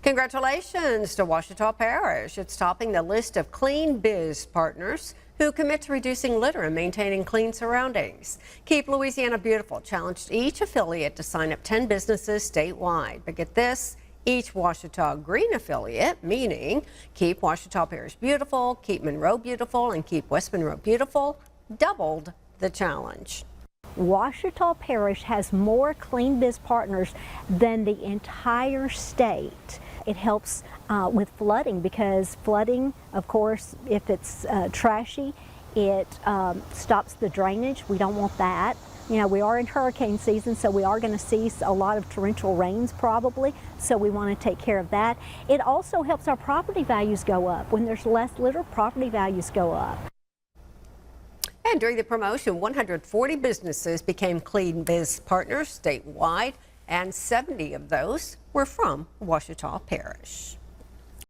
Congratulations to Ouachita Parish. It's topping the list of Clean Biz Partners who commit to reducing litter and maintaining clean surroundings. Keep Louisiana Beautiful challenged each affiliate to sign up 10 businesses statewide. But get this, each Ouachita Green affiliate, meaning Keep Ouachita Parish Beautiful, Keep Monroe Beautiful, and Keep West Monroe Beautiful, doubled the challenge. Ouachita Parish has more Clean Biz Partners than the entire state. It helps with flooding, because flooding, of course, if it's trashy, it stops the drainage. We don't want that. You know, we are in hurricane season, so we are going to see a lot of torrential rains probably, so we want to take care of that. It also helps our property values go up. When there's less litter, property values go up. And during the promotion, 140 businesses became Clean Biz Partners statewide, and 70 of those were from Ouachita Parish.